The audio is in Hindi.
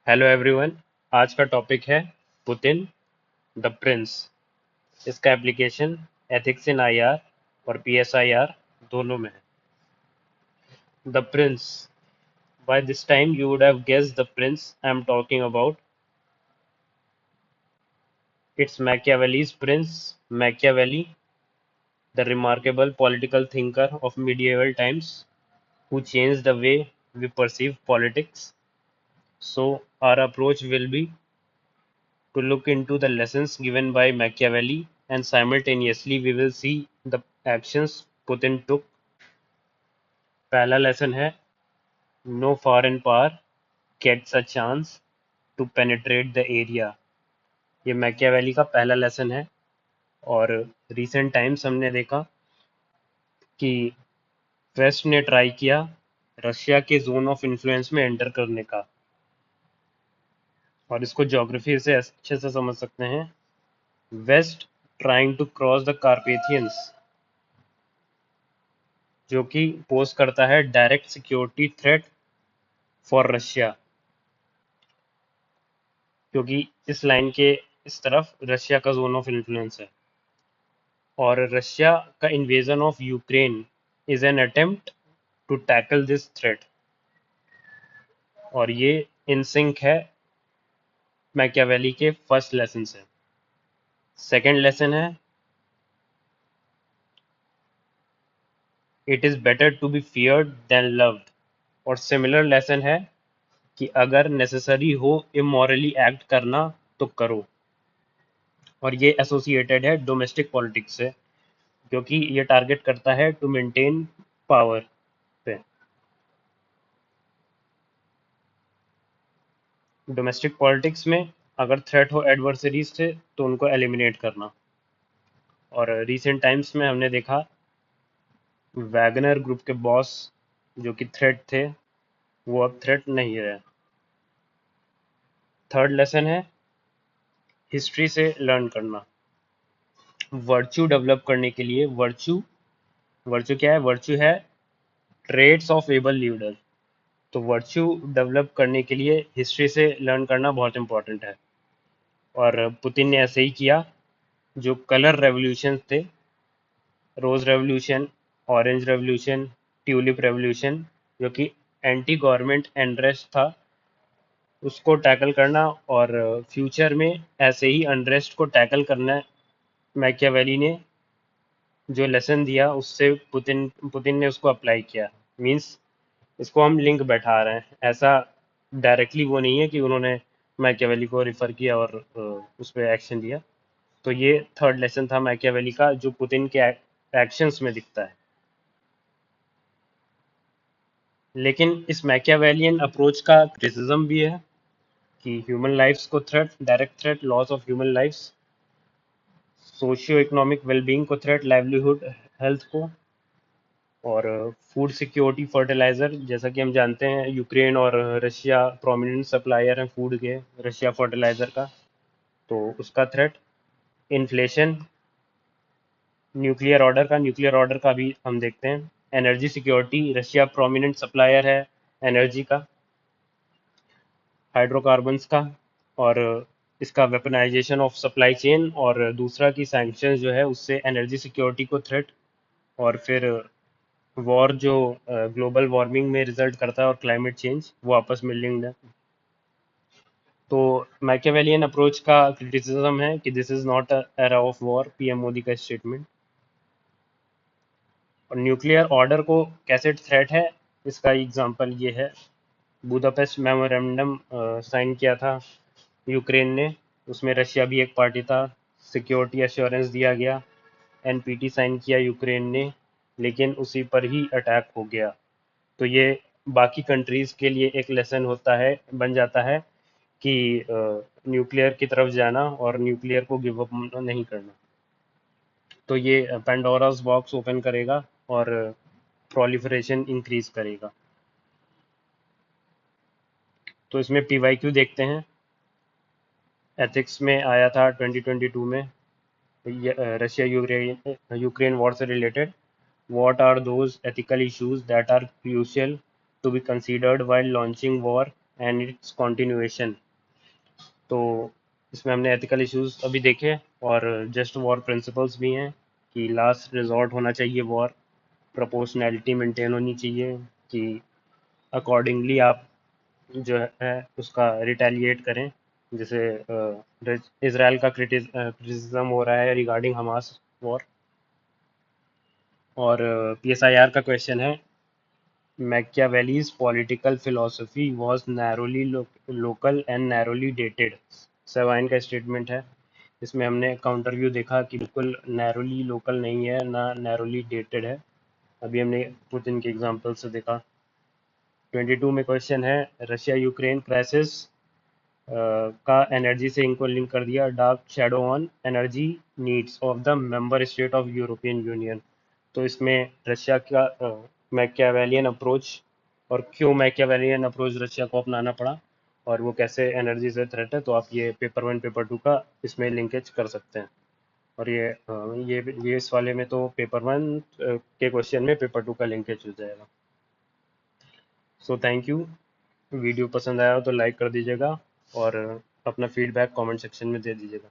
Hello everyone. आज का टॉपिक है पुतिन द प्रिंस। इसका एप्लीकेशन एथिक्स इन आईआर और पीएसआईआर दोनों में है। The Prince. By this time you would have guessed the Prince I am talking about. It's Machiavelli's Prince. Machiavelli, the remarkable political thinker of medieval times who changed the way we perceive politics. So our approach will be to look into the lessons given by Machiavelli, and simultaneously we will see the actions Putin took. पहला लेसन है no foreign power gets a chance to penetrate the area. ये मैकियावेली का पहला लेसन है। और रिसेंट टाइम्स हमने देखा कि वेस्ट ने ट्राई किया रशिया के जोन ऑफ इन्फ्लुएंस में एंटर करने का। और इसको ज्योग्राफी से अच्छे से समझ सकते हैं। West trying to cross the Carpathians, जो कि पोज करता है direct security threat for Russia, क्योंकि इस लाइन के इस तरफ रशिया का जोन ऑफ इन्फ्लुएंस है। और रशिया का invasion of Ukraine is an attempt to tackle this threat. और ये इन सिंक है मैकियावेली के फर्स्ट लेसन से। सेकंड लेसन है it is better to be feared than loved. और सिमिलर लेसन है कि अगर नेसेसरी हो इमोरली एक्ट करना तो करो। और ये एसोसिएटेड है डोमेस्टिक पॉलिटिक्स से, क्योंकि ये टारगेट करता है टू मेंटेन पावर पे। डोमेस्टिक पॉलिटिक्स में अगर थ्रेट हो एडवर्सरीज से तो उनको एलिमिनेट करना। और रिसेंट टाइम्स में हमने देखा वैगनर ग्रुप के बॉस जो कि थ्रेट थे वो अब थ्रेट नहीं रहे। थर्ड लेसन है हिस्ट्री से लर्न करना। वर्च्यू डेवलप करने के लिए वर्च्यू वर्च्यू क्या है? वर्च्यू है ट्रेड्स ऑफ एबल लीडर। तो वर्च्यू डेवलप करने के लिए हिस्ट्री से लर्न करना बहुत इंपॉर्टेंट है। और पुतिन ने ऐसे ही किया। जो कलर रेवोल्यूशन थे, rose revolution, orange revolution, tulip revolution, जो कि एंटी गवर्नमेंट अनरेस्ट था, उसको टैकल करना। और फ्यूचर में ऐसे ही अनरेस्ट को टैकल करना मैकियावेली ने जो लेसन दिया उससे पुतिन पुतिन ने उसको अप्लाई किया। मींस इसको हम लिंक बैठा रहे हैं। ऐसा डायरेक्टली वो नहीं है कि उन्होंने मैकियावेली को रिफर किया और उस पर एक्शन लिया। तो ये थर्ड लेसन था मैकियावेली का जो पुतिन के एक्शंस में दिखता है। लेकिन इस मैकियावेलियन अप्रोच का क्रिटिसिज्म भी है कि ह्यूमन लाइफ्स को threat, direct threat, loss of human lifes, socio economic wellbeing को थ्रेट, लाइवलीहुड, हेल्थ को, और फूड सिक्योरिटी, फर्टिलाइजर। जैसा कि हम जानते हैं यूक्रेन और रशिया प्रोमिनेंट सप्लायर हैं फूड के, रशिया फर्टिलाइजर का, तो उसका थ्रेट। इन्फ्लेशन, न्यूक्लियर ऑर्डर का भी हम देखते हैं। Energy security, Russia prominent supplier है एनर्जी का, हाइड्रोकार्बन्स का। और इसका वेपनाइजेशन ऑफ सप्लाई चेन, और दूसरा की सैंक्शन जो है उससे एनर्जी सिक्योरिटी को थ्रेट। और फिर वॉर जो ग्लोबल वार्मिंग में रिजल्ट करता है और क्लाइमेट चेंज वो आपस में लिंक्ड है। तो मैकियावेलियन अप्रोच का क्रिटिसिज्म है कि this is not a era of war, PM Modi का स्टेटमेंट। और न्यूक्लियर ऑर्डर को कैसे थ्रेट है, इसका एग्जांपल ये है। बुदापेस्ट मेमोरेंडम साइन किया था यूक्रेन ने, उसमें रशिया भी एक पार्टी था। सिक्योरिटी एश्योरेंस दिया गया, एनपीटी साइन किया यूक्रेन ने, लेकिन उसी पर ही अटैक हो गया। तो ये बाकी कंट्रीज के लिए एक लेसन होता है, बन जाता है कि न्यूक्लियर की तरफ जाना और न्यूक्लियर को गिव अप नहीं करना। तो ये पेंडोरास बॉक्स ओपन करेगा और प्रोलिफरेशन इंक्रीज करेगा। तो इसमें पीवाईक्यू देखते हैं। एथिक्स में आया था 2022 में, रशिया यूक्रेन यूक्रेन वॉर से related. What are those ethical issues that are crucial to be considered while launching war and it's continuation. तो इसमें हमने एथिकल इश्यूज अभी देखे, और जस्ट वॉर प्रिंसिपल्स भी हैं कि लास्ट रिजॉर्ट होना चाहिए वॉर, प्रोपोर्शनैलिटी मेंटेन होनी चाहिए कि अकॉर्डिंगली आप जो है उसका रिटेलिएट करें। जैसे इसराइल का क्रिटिसिज्म हो रहा है रिगार्डिंग हमास वॉर। और पीएसआईआर का क्वेश्चन है, मैकियावेली's political philosophy was narrowly local and narrowly dated। सेवाइन का स्टेटमेंट है। इसमें हमने काउंटर व्यू देखा कि बिल्कुल नैरोली लोकल नहीं है ना नैरोली डेटेड है। अभी हमने पुतिन के एग्जांपल से देखा। 22 में क्वेश्चन है, रशिया यूक्रेन क्राइसिस का एनर्जी से इनको लिंक कर दिया, dark shadow on energy needs of the member state of European union. तो इसमें रशिया का मैकियावेलियन अप्रोच, और क्यों मैकियावेलियन अप्रोच रशिया को अपनाना पड़ा, और वो कैसे एनर्जी से थ्रेट है। तो आप ये पेपर 1 पेपर 2 का इसमें लिंकेज कर सकते हैं। और ये इस वाले में तो पेपर 1 के क्वेश्चन में पेपर 2 का लिंकेज हो जाएगा। So thank you. वीडियो पसंद आया हो तो लाइक कर दीजिएगा, और अपना फीडबैक कमेंट सेक्शन में दे दीजिएगा।